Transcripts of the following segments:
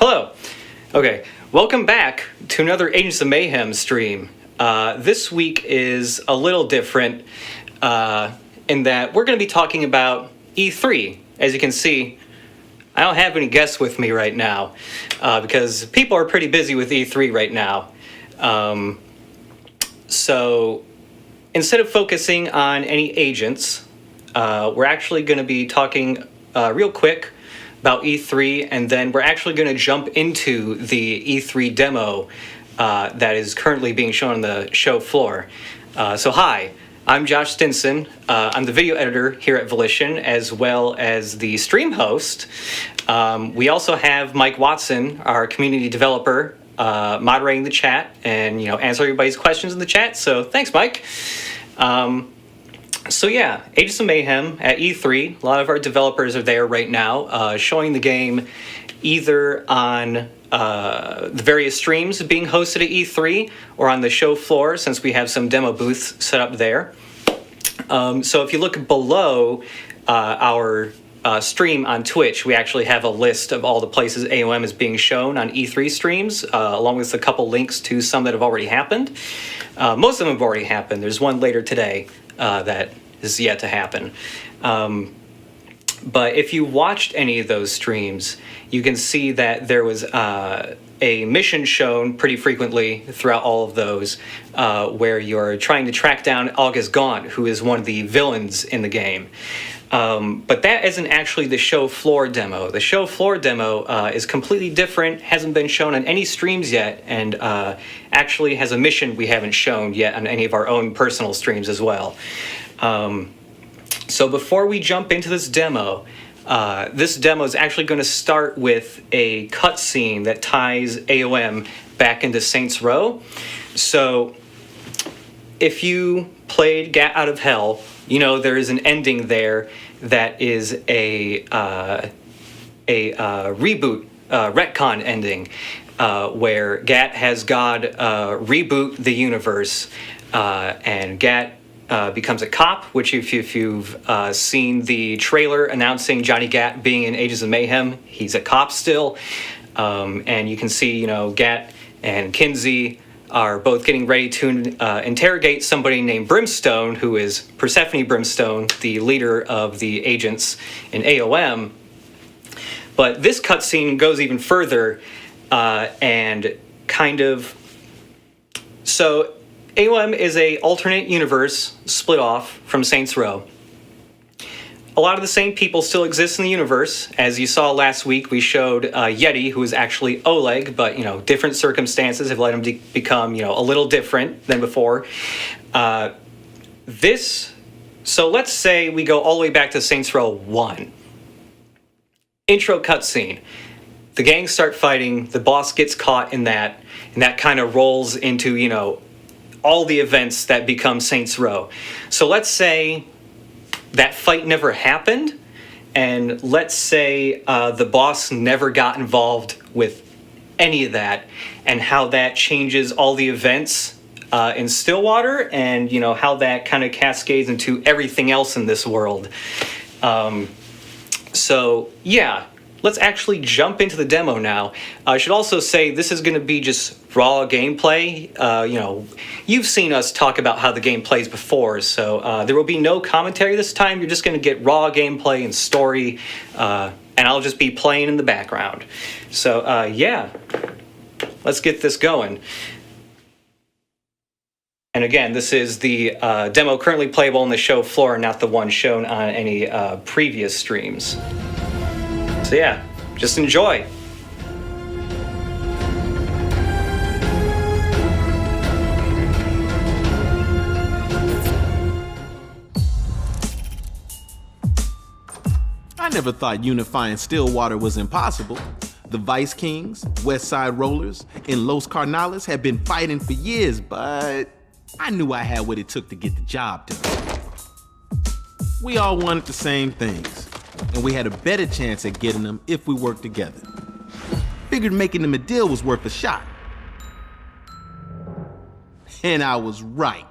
Hello. Okay, welcome back to another Agents of Mayhem stream. This week is a little different in that we're going to be talking about E3. As you can see, I don't have any guests with me right now because people are pretty busy with E3 right now. So instead of focusing on any agents, we're actually going to be talking real quick about E3, and then we're actually going to jump into the E3 demo that is currently being shown on the show floor. So hi, I'm Josh Stinson. I'm the video editor here at Volition, as well as the stream host. We also have Mike Watson, our community developer, moderating the chat and answer everybody's questions in the chat. So thanks, Mike. So yeah, Agents of Mayhem at E3. A lot of our developers are there right now, showing the game either on the various streams being hosted at E3 or on the show floor, since we have some demo booths set up there. So if you look below our stream on Twitch, we actually have a list of all the places AOM is being shown on E3 streams, along with a couple links to some that have already happened. Most of them have already happened. There's one later today that is yet to happen. But if you watched any of those streams, you can see that there was a mission shown pretty frequently throughout all of those, where you're trying to track down August Gaunt, who is one of the villains in the game. But that isn't actually the show floor demo. The show floor demo is completely different, hasn't been shown on any streams yet, and actually has a mission we haven't shown yet on any of our own personal streams as well. So before we jump into this demo is actually going to start with a cutscene that ties AOM back into Saints Row. So if you played Gat Out of Hell, there is an ending there that is a reboot, retcon ending, where Gat has God reboot the universe, and Gat becomes a cop, which if you've seen the trailer announcing Johnny Gat being in Agents of Mayhem, he's a cop still. And you can see, Gat and Kinsey are both getting ready to interrogate somebody named Brimstone, who is Persephone Brimstone, the leader of the agents in AOM. But this cutscene goes even further and kind of... So AOM is a alternate universe split off from Saints Row. A lot of the same people still exist in the universe. As you saw last week, we showed Yeti, who is actually Oleg, but different circumstances have let him become a little different than before. So let's say we go all the way back to Saints Row 1. Intro cutscene. The gangs start fighting. The boss gets caught in that, and that kind of rolls into all the events that become Saints Row. So let's say that fight never happened, and let's say the boss never got involved with any of that, and how that changes all the events in Stillwater, and how that kind of cascades into everything else in this world. So yeah, let's actually jump into the demo now. I should also say this is going to be just raw gameplay. You've seen us talk about how the game plays before, so there will be no commentary this time. You're just going to get raw gameplay and story, and I'll just be playing in the background. So yeah, let's get this going. And again, this is the demo currently playable on the show floor, not the one shown on any previous streams. So yeah, just enjoy. I never thought unifying Stillwater was impossible. The Vice Kings, West Side Rollers, and Los Carnales had been fighting for years, but I knew I had what it took to get the job done. We all wanted the same things, and we had a better chance at getting them if we worked together. Figured making them a deal was worth a shot. And I was right.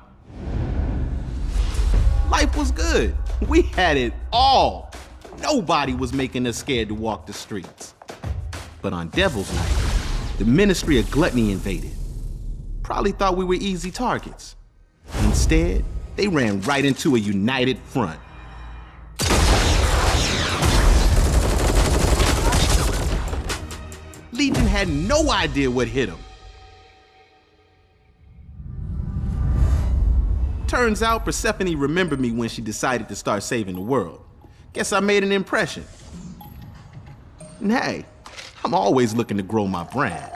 Life was good. We had it all. Nobody was making us scared to walk the streets. But on Devil's Night, the Ministry of Gluttony invaded. Probably thought we were easy targets. Instead, they ran right into a united front. Legion had no idea what hit them. Turns out Persephone remembered me when she decided to start saving the world. Guess I made an impression. And hey, I'm always looking to grow my brand.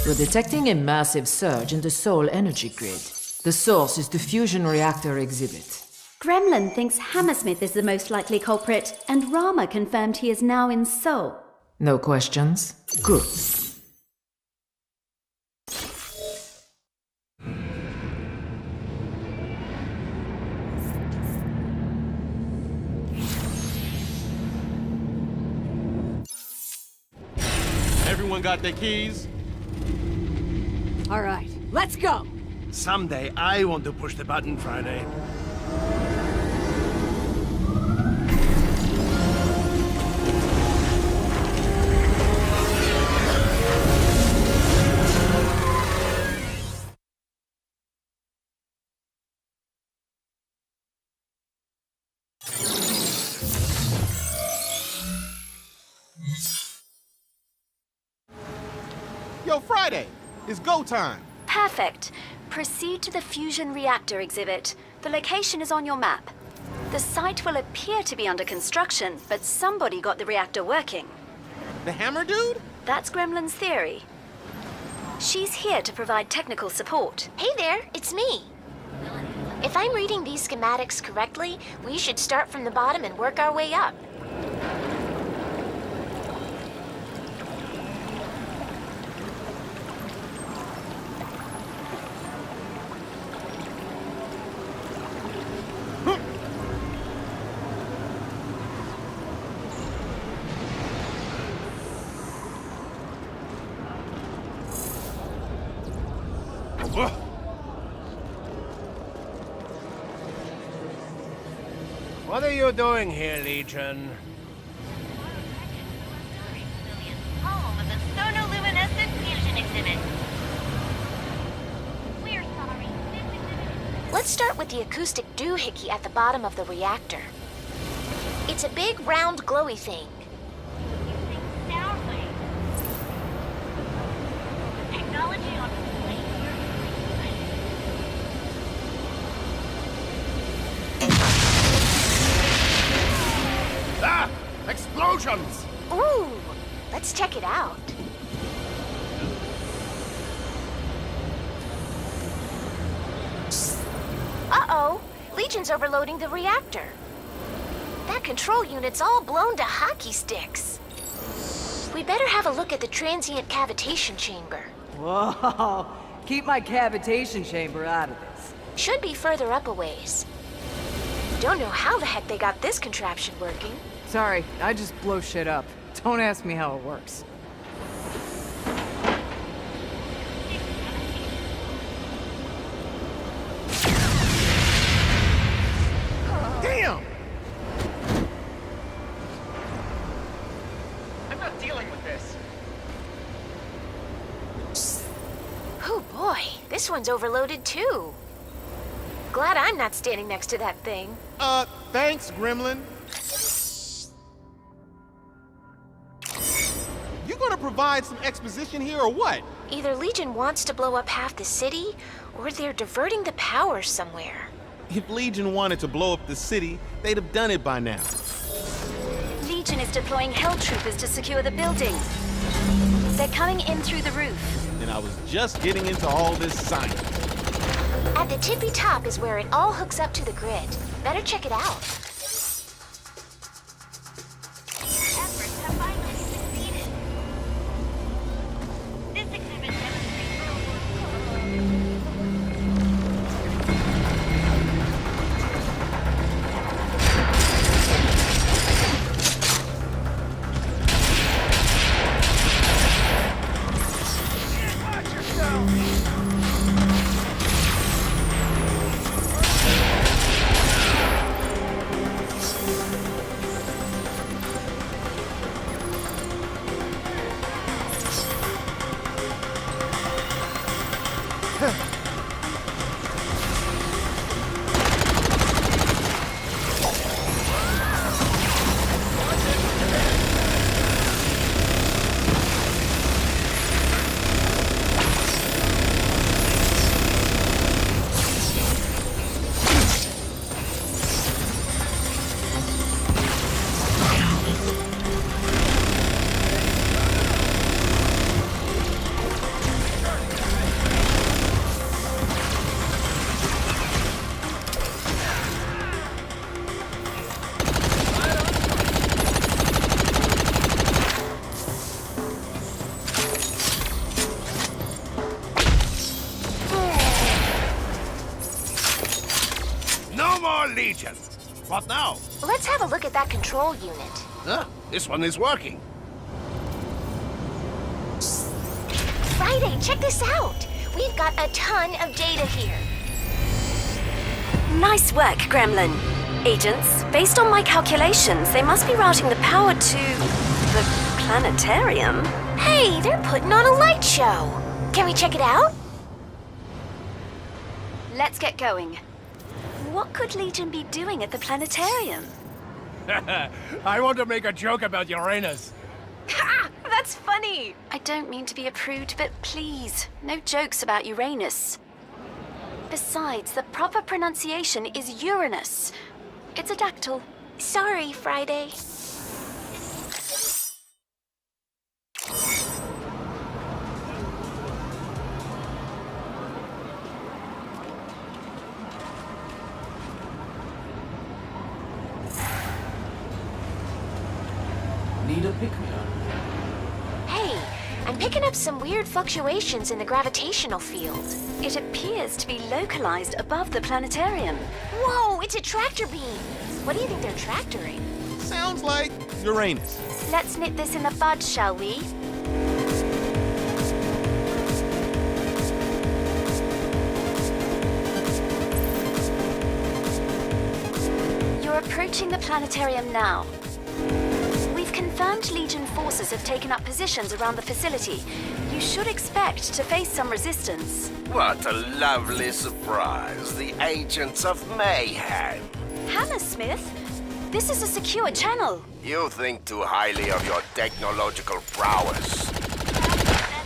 You're detecting a massive surge in the soul energy grid. The source is the fusion reactor exhibit. Gremlin thinks Hammersmith is the most likely culprit, and Rama confirmed he is now in Seoul. No questions? Good. Everyone got their keys? All right, let's go! Someday I want to push the button, Friday. Yo, Friday, it's go time. Perfect. Proceed to the fusion reactor exhibit. The location is on your map. The site will appear to be under construction, but somebody got the reactor working. The hammer dude? That's Gremlin's theory. She's here to provide technical support. Hey there, it's me. If I'm reading these schematics correctly, we should start from the bottom and work our way up. What are you doing here, Legion? Home of the sonoluminescent fusion exhibit. We're sorry. Let's start with the acoustic doohickey at the bottom of the reactor. It's a big, round, glowy thing. Technology on Ah! Explosions! Ooh, let's check it out. Uh-oh, Legion's overloading the reactor. That control unit's all blown to hockey sticks. We better have a look at the transient cavitation chamber. Whoa! Keep my cavitation chamber out of this. Should be further up a ways. Don't know how the heck they got this contraption working. Sorry, I just blow shit up. Don't ask me how it works. Damn! I'm not dealing with this. Oh boy, this one's overloaded too. Glad I'm not standing next to that thing. Thanks, Gremlin. You gonna provide some exposition here or what? Either Legion wants to blow up half the city, or they're diverting the power somewhere. If Legion wanted to blow up the city, they'd have done it by now. Legion is deploying Hell Troopers to secure the building. They're coming in through the roof. And I was just getting into all this science. At the tippy top is where it all hooks up to the grid. Better check it out. Efforts have finally succeeded. This exhibit Legion. What now? Let's have a look at that control unit. Huh? This one is working. Friday, check this out. We've got a ton of data here. Nice work, Gremlin. Agents, based on my calculations, they must be routing the power to the planetarium. Hey, they're putting on a light show. Can we check it out? Let's get going. What could Legion be doing at the planetarium? I want to make a joke about Uranus. Ha! That's funny! I don't mean to be a prude, but please, no jokes about Uranus. Besides, the proper pronunciation is Uranus. It's a dactyl. Sorry, Friday. Need a pick-me-up? Hey, I'm picking up some weird fluctuations in the gravitational field. It appears to be localized above the planetarium. Whoa, it's a tractor beam. What do you think they're tractoring? Sounds like Uranus. Let's nip this in the bud, shall we? You're approaching the planetarium now. We've confirmed Legion forces have taken up positions around the facility. You should expect to face some resistance. What a lovely surprise. The agents of Mayhem. Hammersmith, this is a secure channel. You think too highly of your technological prowess.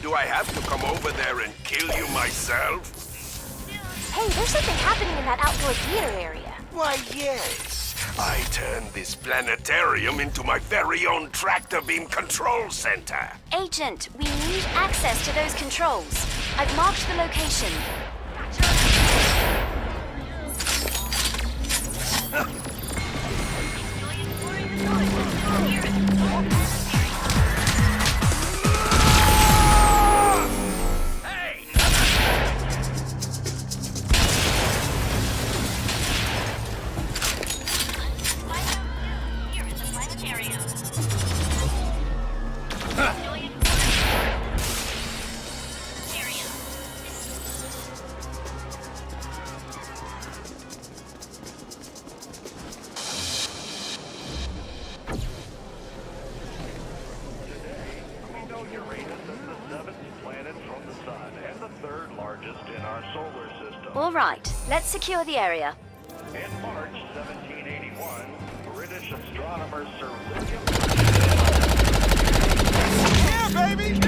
Do I have to come over there and kill you myself? Hey, there's something happening in that outdoor theater area. Why, yes. I turned this planetarium into my very own tractor beam control center. Agent, we need access to those controls. I've marked the location. All right, let's secure the area. In March 1781, British astronomer Sir William... Yeah, baby!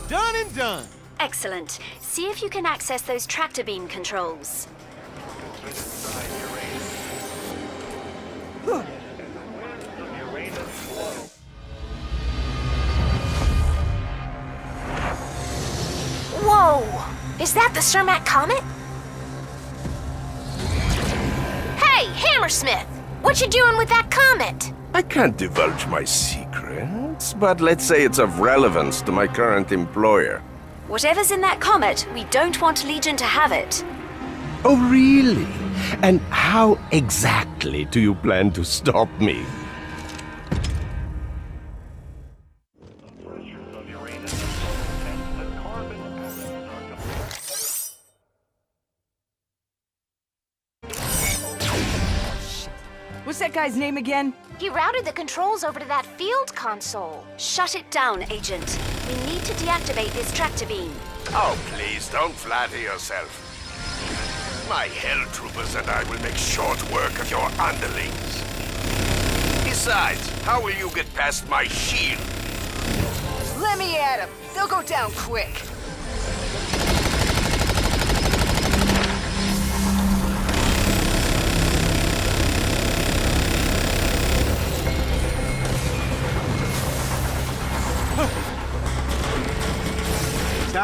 Done and done. Excellent. See if you can access those tractor beam controls. Whoa! Is that the Cermak Comet? Hey, Hammersmith! What you doing with that comet? I can't divulge my secrets, but let's say it's of relevance to my current employer. Whatever's in that comet, we don't want Legion to have it. Oh, really? And how exactly do you plan to stop me? What's that guy's name again? He routed the controls over to that field console. Shut it down, Agent. We need to deactivate this tractor beam. Oh, please, don't flatter yourself. My hell troopers and I will make short work of your underlings. Besides, how will you get past my shield? Let me at him. They'll go down quick.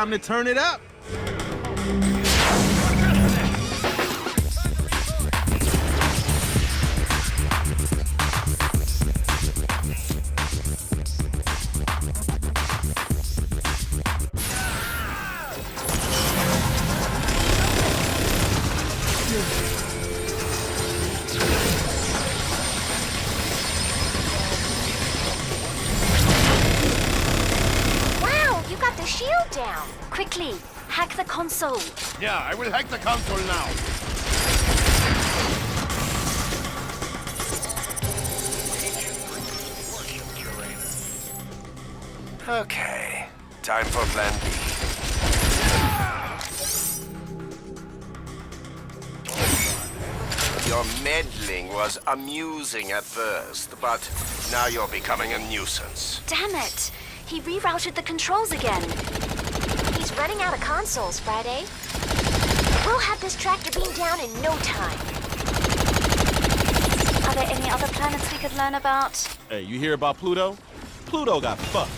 Time to turn it up. Wow, you got the shield down. Quickly, hack the console. Yeah, I will hack the console now. Okay, time for plan B. Your meddling was amusing at first, but now you're becoming a nuisance. Damn it! He rerouted the controls again. He's running out of consoles, Friday. We'll have this tractor beam down in no time. Are there any other planets we could learn about? Hey, you hear about Pluto? Pluto got fucked.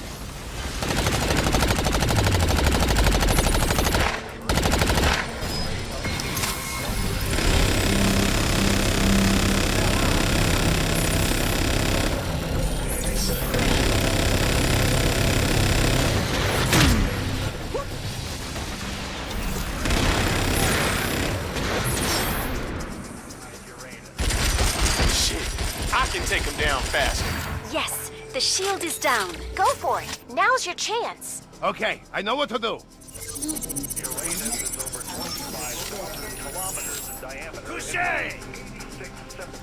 I can take him down faster. Yes, the shield is down. Go for it. Now's your chance. Okay, I know what to do. Uranus is over 25,000 kilometers in diameter. Touche!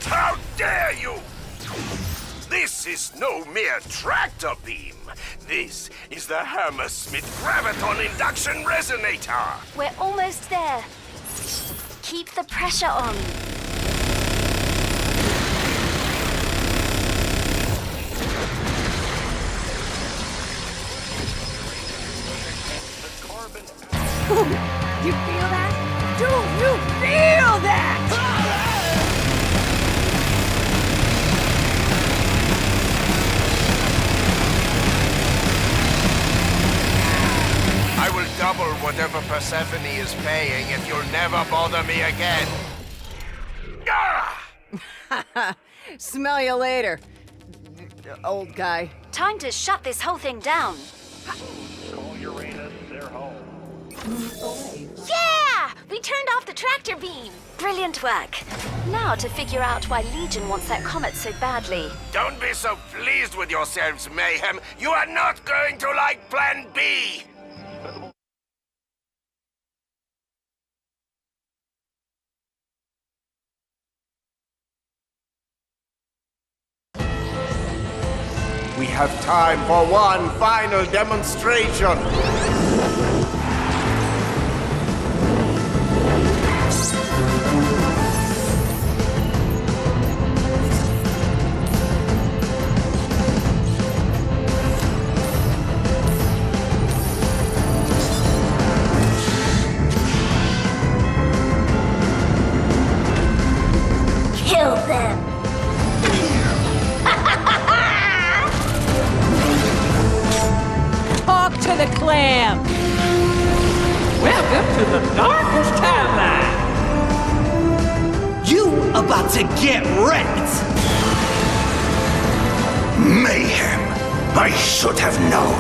How dare you! This is no mere tractor beam. This is the Hammersmith Graviton Induction Resonator. We're almost there. Keep the pressure on. You feel that? Do you feel that? I will double whatever Persephone is paying if you'll never bother me again. Ah! Smell you later, old guy. Time to shut this whole thing down. Call Uranus their home. Yeah! We turned off the tractor beam. Brilliant work. Now to figure out why Legion wants that comet so badly. Don't be so pleased with yourselves, Mayhem. You are not going to like Plan B. We have time for one final demonstration. Kill them. Talk to the clam. Welcome to the darkest timeline. You about to get wrecked. Mayhem. I should have known.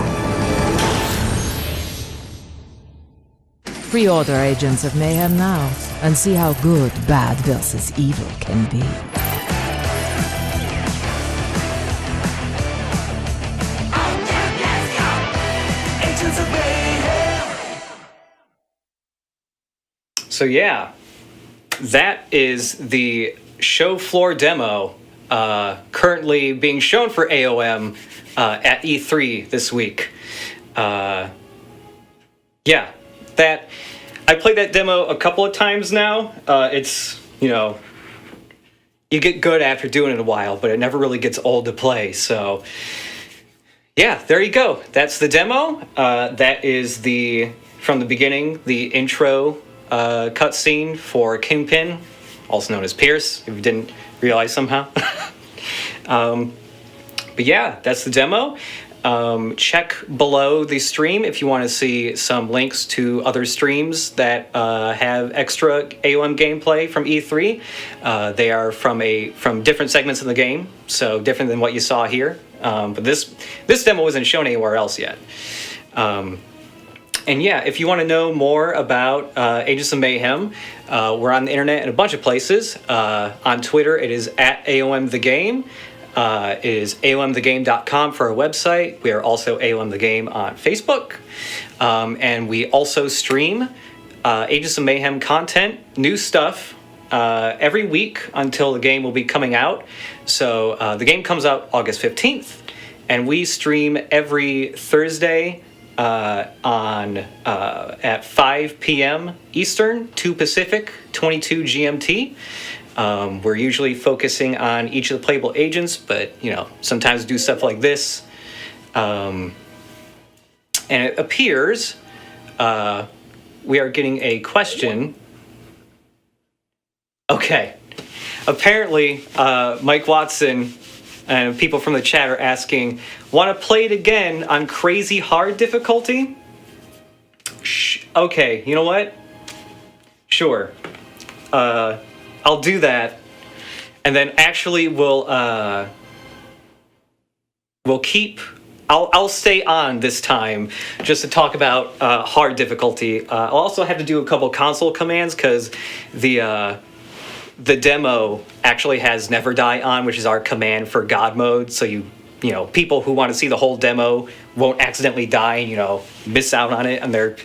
Pre-order Agents of Mayhem now and see how good bad versus evil can be. So yeah, that is the show floor demo currently being shown for AOM at E3 this week. Yeah, that I played that demo a couple of times now. It's, you know, you get good after doing it a while, but it never really gets old to play. So yeah, there you go. That's the demo. That is from the beginning, the intro cutscene for Kingpin, also known as Pierce, if you didn't realize somehow. But But yeah, that's the demo. Check below the stream if you want to see some links to other streams that have extra AOM gameplay from E3. They are from different segments of the game, so different than what you saw here. But this demo wasn't shown anywhere else yet. And yeah, if you want to know more about Agents of Mayhem, we're on the internet in a bunch of places. On Twitter, it is at AOM The Game. It is aomthegame.com for our website. We are also AOM The Game on Facebook. And we also stream Agents of Mayhem content, new stuff, every week until the game will be coming out. So the game comes out August 15th, and we stream every Thursday at 5 p.m. Eastern, 2 Pacific, 22 GMT. We're usually focusing on each of the playable agents, but, sometimes do stuff like this. And it appears we are getting a question. Okay. Apparently, Mike Watson and people from the chat are asking, want to play it again on crazy hard difficulty? Okay, you know what? Sure. I'll do that, and then actually I'll stay on this time just to talk about hard difficulty. I'll also have to do a couple console commands because the demo actually has Never Die on, which is our command for God mode. So people who want to see the whole demo won't accidentally die and miss out on it on their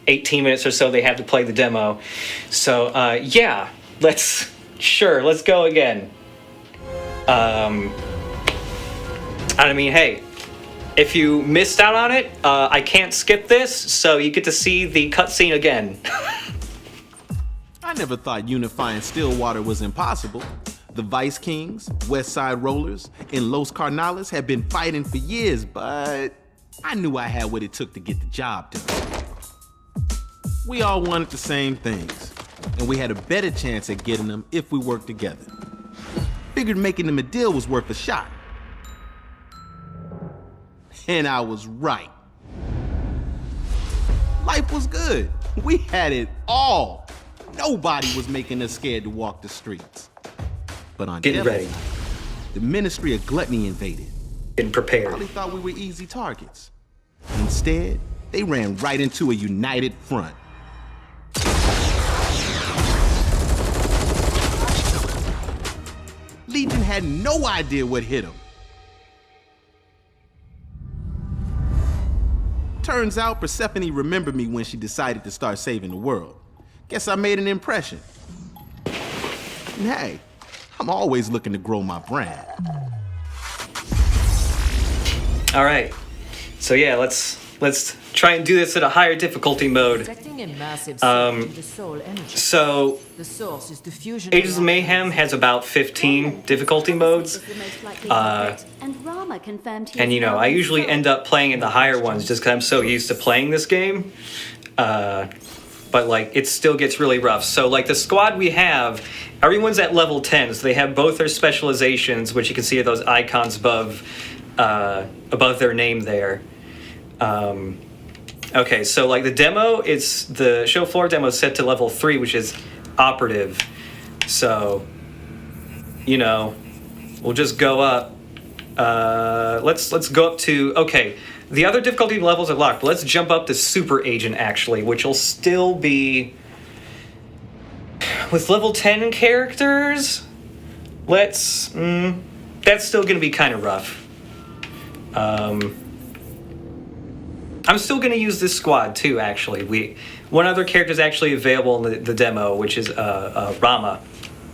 18 minutes or so they have to play the demo. So yeah. Let's go again. Hey, if you missed out on it, I can't skip this, so you get to see the cutscene again. I never thought unifying Stillwater was impossible. The Vice Kings, West Side Rollers, and Los Carnales had been fighting for years, but I knew I had what it took to get the job done. We all wanted the same things, and we had a better chance at getting them if we worked together. Figured making them a deal was worth a shot. And I was right. Life was good. We had it all. Nobody was making us scared to walk the streets. But on Getting ready. The Ministry of Gluttony invaded. Getting prepared. Probably thought we were easy targets. Instead, they ran right into a united front. Legion had no idea what hit them. Turns out Persephone remembered me when she decided to start saving the world. Guess I made an impression. And hey, I'm always looking to grow my brand. All right. So yeah, let's try and do this at a higher difficulty mode. So Agents of Mayhem has about 15 difficulty modes. And I usually end up playing in the higher ones just because I'm so used to playing this game. But it still gets really rough. So the squad we have, everyone's at level 10, so they have both their specializations, which you can see are those icons above their name there. Okay, so the demo, it's the show floor demo is set to level 3, which is operative. So, we'll just go up. Let's go up to, okay, the other difficulty levels are locked, but let's jump up to Super Agent actually, which will still be with level 10 characters. That's still gonna be kind of rough. I'm still going to use this squad too, actually. One other character is actually available in the demo, which is Rama.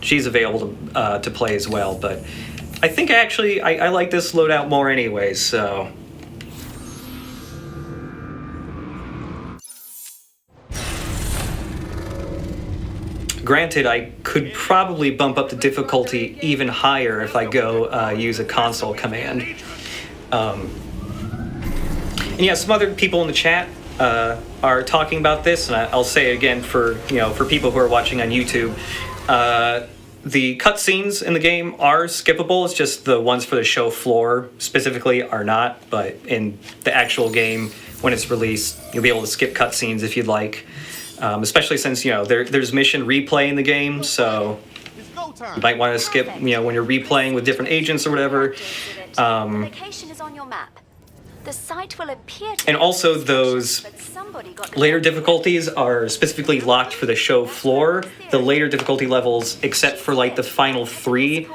She's available to play as well, but I think I like this loadout more anyways, so... Granted, I could probably bump up the difficulty even higher if I go use a console command. And yeah, some other people in the chat are talking about this, and I'll say it again for people who are watching on YouTube. the cutscenes in the game are skippable. It's just the ones for the show floor specifically are not. But in the actual game, when it's released, you'll be able to skip cutscenes if you'd like. Especially since, you know, there's mission replay in the game, so you might want to skip, you know, when you're replaying with different agents or whatever. The location is on your map. The site will appear to And also those but somebody got the later difficulties are specifically locked for the show floor. The later difficulty levels, except for like the final 3,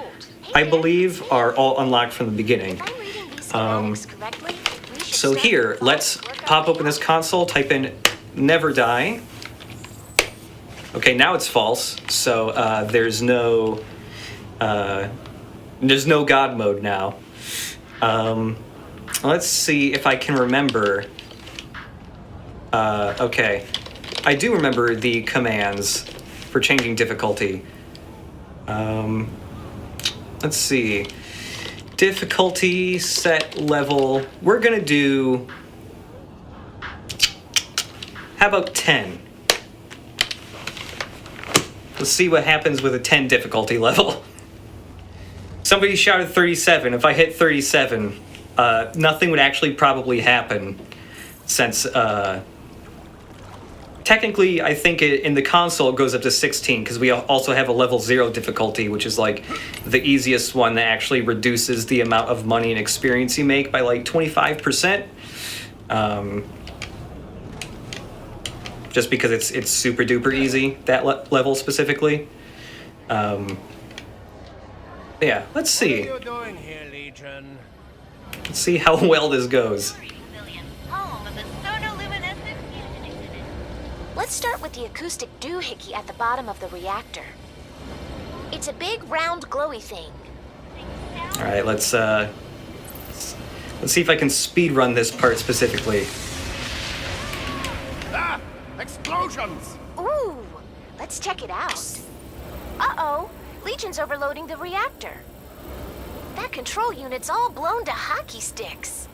I believe, are all unlocked from the beginning. If I'm reading these schematics correctly, we should So start here, with let's work on pop the open this console, type in never die. Okay, now it's false, so there's no God mode now. Let's see if I can remember. Okay, I do remember the commands for changing difficulty. Let's see. Difficulty set level. We're gonna do. How about 10? Let's see what happens with a 10 difficulty level. Somebody shouted 37. If I hit 37, nothing would actually probably happen, since technically I think in the console it goes up to 16, because we also have a level 0 difficulty, which is like the easiest one that actually reduces the amount of money and experience you make by like 25%. Just because it's super duper easy, that level specifically. Yeah, let's see. What are you doing here, Legion? Let's see how well this goes. Let's start with the acoustic doohickey at the bottom of the reactor. It's a big, round, glowy thing. All right, let's see if I can speed run this part specifically. Ah! Explosions! Ooh, let's check it out. Uh-oh, Legion's overloading the reactor. That control unit's all blown to hockey sticks.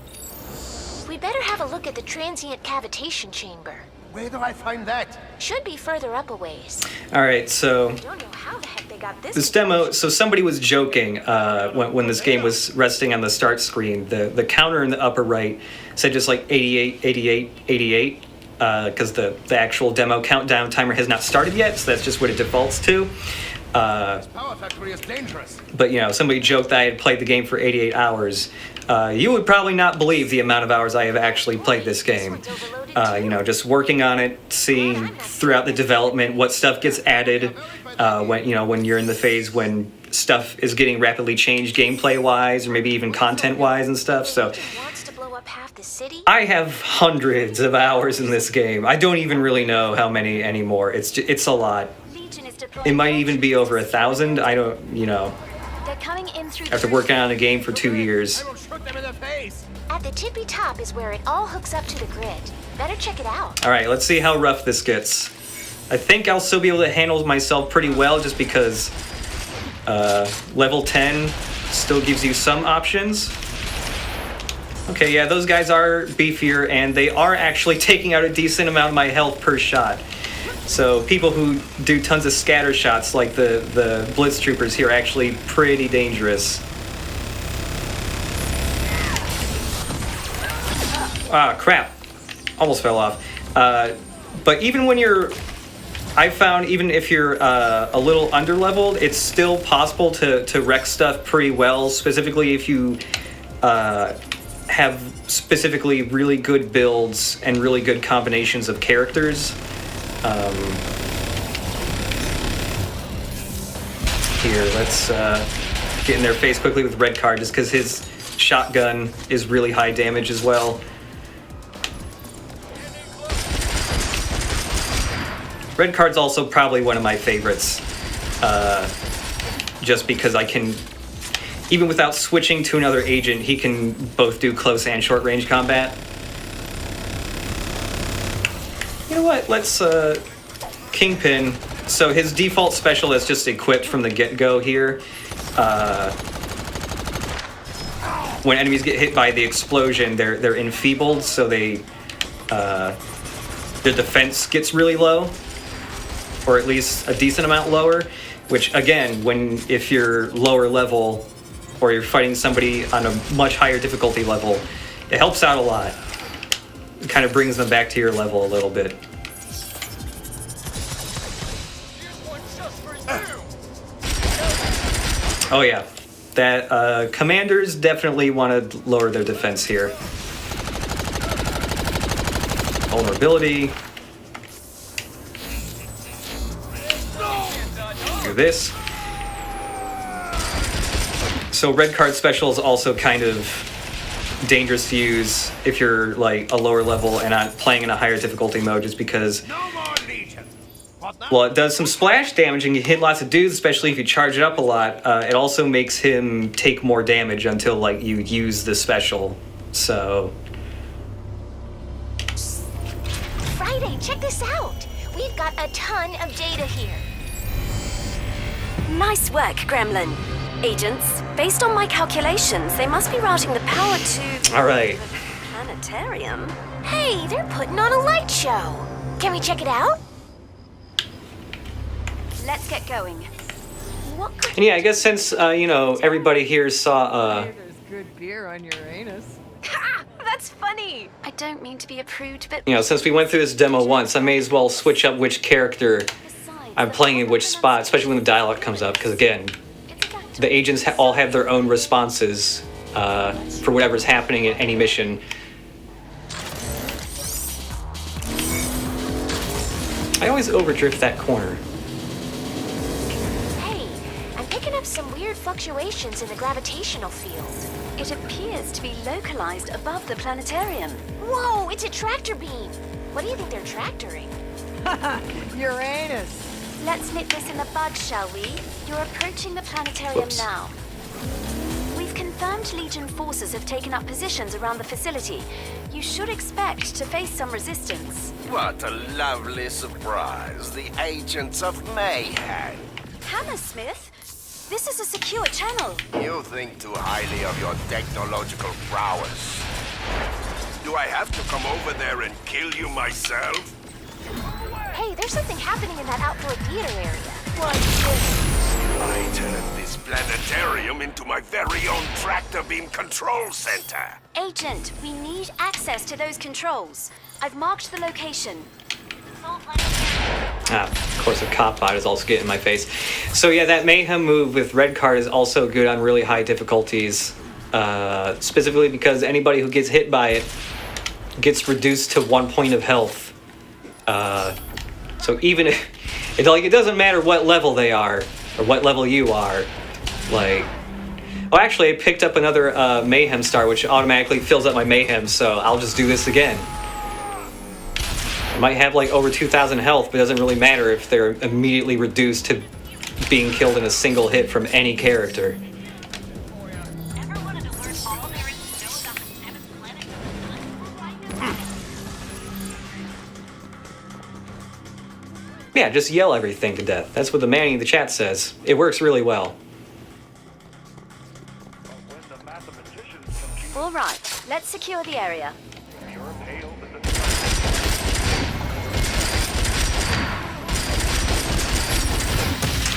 We better have a look at the transient cavitation chamber. Where do I find that? Should be further up a ways. All right, so Don't know how the heck they got this demo. So somebody was joking when this game was resting on the start screen. The counter in the upper right said just like 88, 88, 88. Because the actual demo countdown timer has not started yet, so that's just what it defaults to. Power factory is dangerous. But, you know, somebody joked that I had played the game for 88 hours. You would probably not believe the amount of hours I have actually played this game. You know, just working on it, seeing throughout the development what stuff gets added when you're in the phase when stuff is getting rapidly changed gameplay-wise or maybe even content-wise and stuff. So I have hundreds of hours in this game. I don't even really know how many anymore. It's a lot. It might even be over 1,000. I don't, you know. After working on a game for 2 years. At the tippy top is where it all hooks up to the grid. Better check it out. All right, let's see how rough this gets. I think I'll still be able to handle myself pretty well just because level 10 still gives you some options. Okay, yeah, those guys are beefier, and they are actually taking out a decent amount of my health per shot. So people who do tons of scatter shots, like the Blitz Troopers here, are actually pretty dangerous. Ah, crap. Almost fell off. But even when you're... I found even if you're a little underleveled, it's still possible to wreck stuff pretty well, specifically if you... have specifically really good builds and really good combinations of characters. Here, let's get in their face quickly with Red Card, just because his shotgun is really high damage as well. Red Card's also probably one of my favorites, just because I can... Even without switching to another agent, he can both do close and short range combat. You know what? Let's Kingpin. So his default special is just equipped from the get-go here. When enemies get hit by the explosion, they're enfeebled, so their defense gets really low, or at least a decent amount lower. which again, if you're lower level or you're fighting somebody on a much higher difficulty level, it helps out a lot. It kind of brings them back to your level a little bit. Oh yeah, that commanders definitely want to lower their defense here. Vulnerability. Do this. So red card special is also kind of dangerous to use if you're like a lower level and not playing in a higher difficulty mode, just because, well, it does some splash damage and you hit lots of dudes, especially if you charge it up a lot. It also makes him take more damage until like you use the special. So Friday, check this out. We've got a ton of data here. Nice work, Gremlin. Agents, based on my calculations, they must be routing the power to... all right. the planetarium. Hey, they're putting on a light show. Can we check it out? Let's get going. What could And yeah, I guess since everybody here saw Hey, there's good beer on Uranus. Ha! That's funny! I don't mean to be a prude, but... since we went through this demo once, I may as well switch up which character I'm playing in which spot, especially when the dialogue comes up, because again, the agents all have their own responses for whatever's happening in any mission. I always overdrift that corner. Hey, I'm picking up some weird fluctuations in the gravitational field. It appears to be localized above the planetarium. Whoa, it's a tractor beam. What do you think they're tractoring? Uranus. Let's nip this in the bud, shall we? You're approaching the planetarium Whoops. now. We've confirmed Legion forces have taken up positions around the facility. You should expect to face some resistance. What a lovely surprise. The agents of Mayhem. Hammersmith, this is a secure channel. You think too highly of your technological prowess. Do I have to come over there and kill you myself? Hey, there's something happening in that outdoor theater area. I turned this planetarium into my very own tractor beam control center. Agent, we need access to those controls. I've marked the location. Of course, a cop bot is also getting in my face. So yeah, that Mayhem move with red card is also good on really high difficulties, specifically because anybody who gets hit by it gets reduced to 1 point of health. So even if, it doesn't matter what level they are, or what level you are, oh, actually, I picked up another Mayhem star, which automatically fills up my Mayhem, so I'll just do this again. I might have over 2,000 health, but it doesn't really matter if they're immediately reduced to being killed in a single hit from any character. Yeah, just yell everything to death. That's what the Manny in the chat says. It works really well. When the mathematicians compute All right, let's secure the area. pure pale in the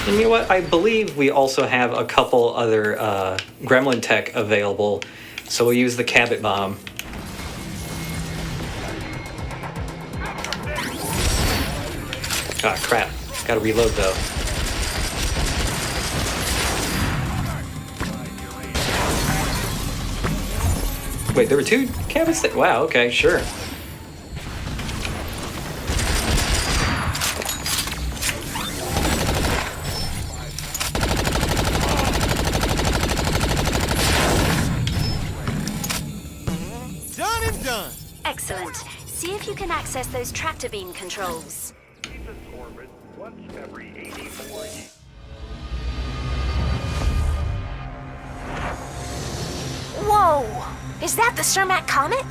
And you know what? I believe we also have a couple other gremlin tech available, so we'll use the Cabot bomb. Ah, crap. Gotta reload, though. Wait, there were two Cabots that... Wow, okay, sure. Done and done. Excellent. See if you can access those tractor beam controls. Venus orbit once every 84 years. Whoa! Is that the Cermak Comet?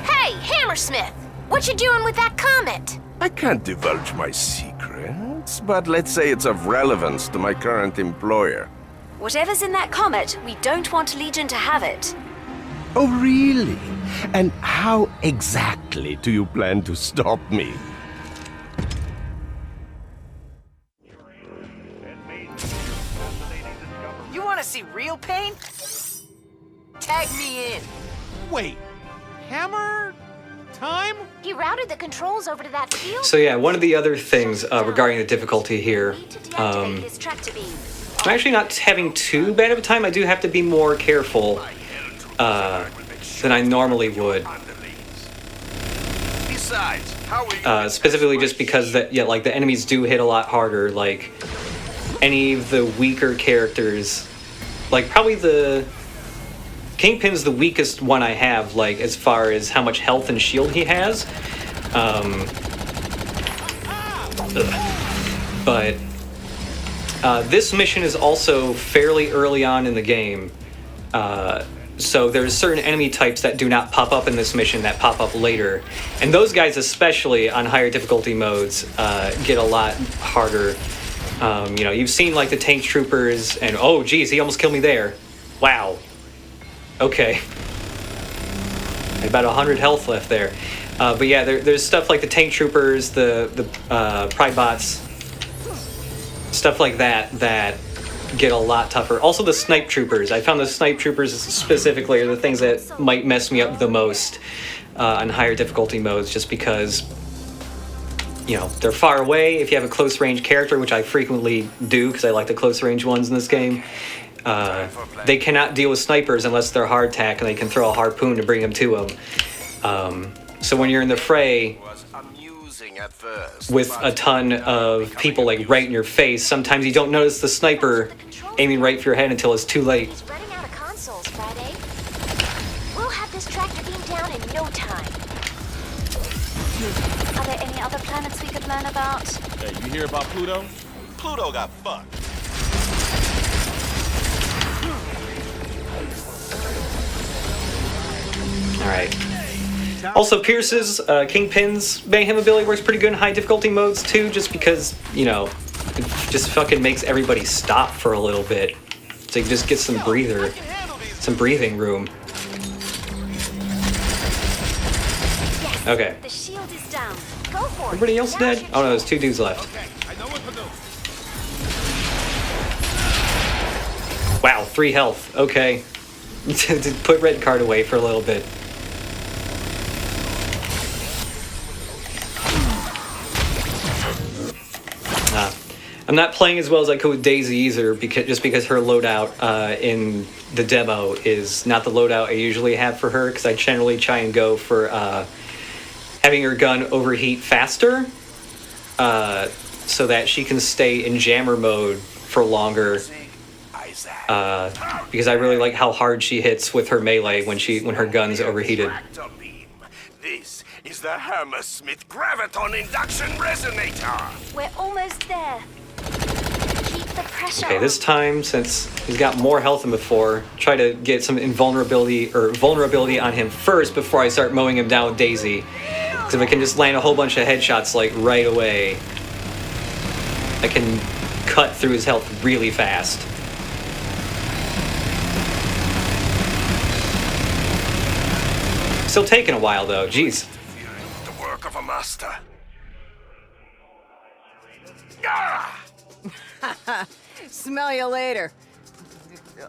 Hey, Hammersmith! What you doing with that comet? I can't divulge my secrets, but let's say it's of relevance to my current employer. Whatever's in that comet, we don't want Legion to have it. Oh, really? And how exactly do you plan to stop me? Tag me in. Wait, hammer time? He routed the controls over to that field. So yeah, one of the other things regarding the difficulty here, Need to deactivate this tractor beam. I'm actually not having too bad of a time. I do have to be more careful than I normally would. Besides, how will you Specifically just because like the enemies do hit a lot harder. Like any of the weaker characters, like probably the Kingpin's the weakest one I have, like as far as how much health and shield he has. But this mission is also fairly early on in the game. So there's certain enemy types that do not pop up in this mission that pop up later. And those guys, especially on higher difficulty modes, get a lot harder. You know, you've seen like the tank troopers and, oh geez, he almost killed me there. Wow. Okay. I had about 100 health left there. But yeah, there's stuff like the tank troopers, the pride bots, stuff like that get a lot tougher. Also the snipe troopers. I found the snipe troopers specifically are the things that might mess me up the most on higher difficulty modes, just because, you know, they're far away. If you have a close range character, which I frequently do because I like the close range ones in this game, they cannot deal with snipers unless they're hardtack and they can throw a harpoon to bring them to them. So when you're in the fray with a ton of people like right in your face, sometimes you don't notice the sniper aiming right for your head until it's too late. Running out of consoles, Friday. We'll have this tractor beam down in no time. Are there any other planets we could learn about? Hey, you hear about Pluto? Pluto got fucked. All right. Also, Pierce's, Kingpin's Mayhem ability works pretty good in high difficulty modes too, just because, you know, it just fucking makes everybody stop for a little bit. So you just get some breathing room. Okay. The shield is down. Go for it. Everybody else dead? Oh no, there's 2 dudes left. Okay, I know what to do. Wow, 3 health. Okay. Put red card away for a little bit. I'm not playing as well as I could with Daisy either, because her loadout in the demo is not the loadout I usually have for her, because I generally try and go for having her gun overheat faster, so that she can stay in jammer mode for longer. Because I really like how hard she hits with her melee when her gun's overheated. This is the Hammersmith Graviton Induction Resonator. We're almost there. Keep the pressure Okay, on. this time, since he's got more health than before, try to get some vulnerability on him first before I start mowing him down with Daisy. Because if I can just land a whole bunch of headshots like right away, I can cut through his health really fast. Still taking a while though, jeez. The work of a master. Smell you later,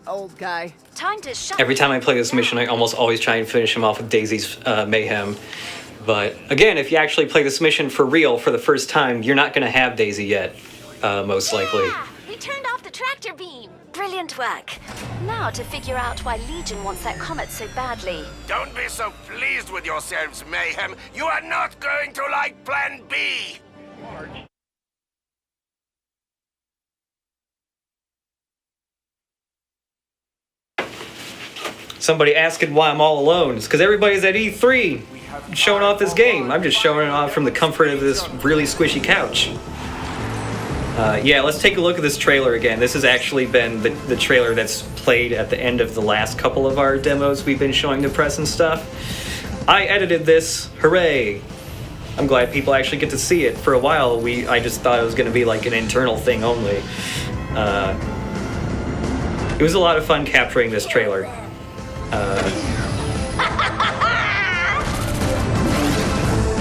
old guy. Time to shut. Every time I play this mission, I almost always try and finish him off with Daisy's Mayhem. But again, if you actually play this mission for real for the first time, you're not going to have Daisy yet, most likely. Yeah, we turned off the tractor beam. Brilliant work. Now to figure out why Legion wants that comet so badly. Don't be so pleased with yourselves, Mayhem. You are not going to like Plan B. Somebody asking why I'm all alone. It's because everybody's at E3 showing off this game. I'm just showing it off from the comfort of this really squishy couch. Yeah, let's take a look at this trailer again. This has actually been the trailer that's played at the end of the last couple of our demos we've been showing to press and stuff. I edited this. Hooray! I'm glad people actually get to see it. For a while, I just thought it was going to be like an internal thing only. It was a lot of fun capturing this trailer.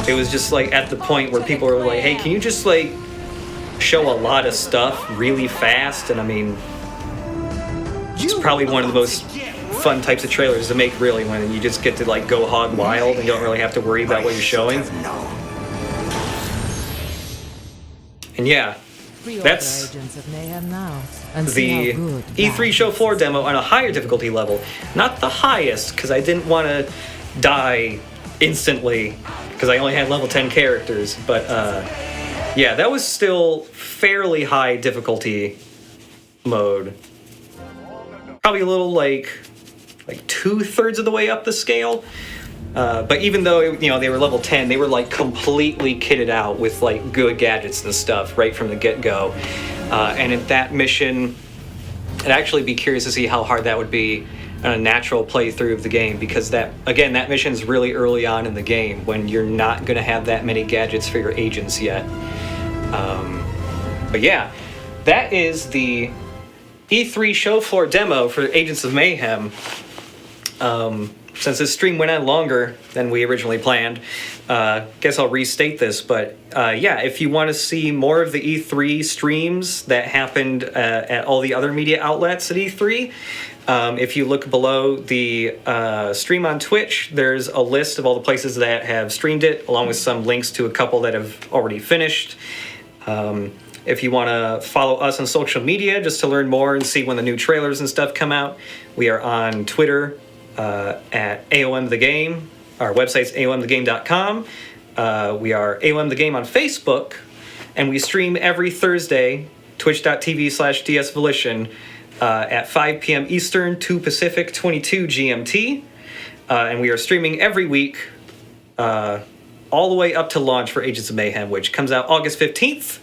It was just like at the point where people were like, hey, can you just like show a lot of stuff really fast? And I mean, it's probably one of the most fun types of trailers to make, really, when you just get to like go hog wild and you don't really have to worry about what you're showing. And yeah, that's Agents of Mayhem now, and see the how good E3 that show is. floor demo on a higher difficulty level. Not the highest, because I didn't want to die instantly, because I only had level 10 characters, but yeah, that was still fairly high difficulty mode. Probably a little like 2/3 of the way up the scale. But even though they were level 10, they were like completely kitted out with like good gadgets and stuff right from the get-go. And at that mission, I'd actually be curious to see how hard that would be on a natural playthrough of the game, because that mission's really early on in the game when you're not going to have that many gadgets for your agents yet. But yeah, that is the E3 show floor demo for Agents of Mayhem. Since this stream went on longer than we originally planned, guess I'll restate this, but yeah, if you want to see more of the E3 streams that happened at all the other media outlets at E3, if you look below the stream on Twitch, there's a list of all the places that have streamed it, along with some links to a couple that have already finished. If you want to follow us on social media just to learn more and see when the new trailers and stuff come out, we are on Twitter at AOM The Game. Our website's aomthegame.com. We are AOM The Game on Facebook, and we stream every Thursday, twitch.tv/DSVolition, at 5 p.m. Eastern, 2 Pacific, 22 GMT. And we are streaming every week all the way up to launch for Agents of Mayhem, which comes out August 15th,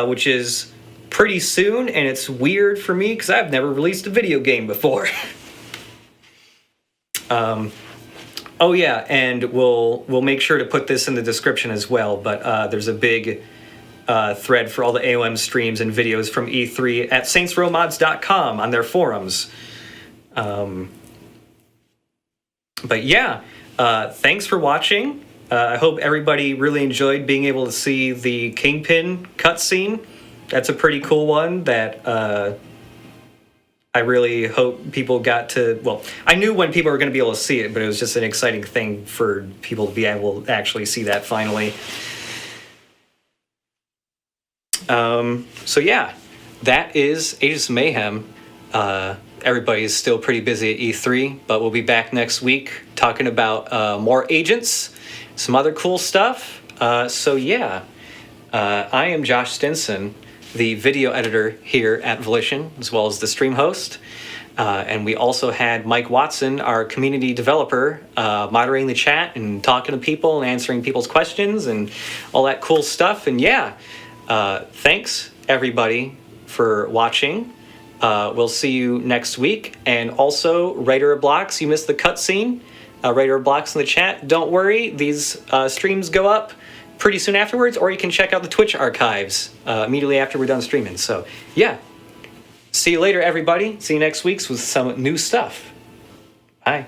which is pretty soon, and it's weird for me because I've never released a video game before. Oh yeah, and we'll make sure to put this in the description as well, but there's a big thread for all the AOM streams and videos from E3 at saintsrowmods.com on their forums. But yeah, thanks for watching. I hope everybody really enjoyed being able to see the Kingpin cutscene. That's a pretty cool one that I really hope people got to... Well, I knew when people were going to be able to see it, but it was just an exciting thing for people to be able to actually see that finally. So yeah, that is Agents of Mayhem. Everybody's still pretty busy at E3, but we'll be back next week talking about more agents, some other cool stuff. So yeah, I am Josh Stinson, the video editor here at Volition, as well as the stream host. And we also had Mike Watson, our community developer, moderating the chat and talking to people and answering people's questions and all that cool stuff. And yeah, thanks everybody for watching. We'll see you next week. And also, Writer of Blocks, you missed the cutscene. Writer of Blocks in the chat. Don't worry, these streams go up pretty soon afterwards, or you can check out the Twitch archives immediately after we're done streaming. So yeah, see you later, everybody. See you next week with some new stuff. Bye.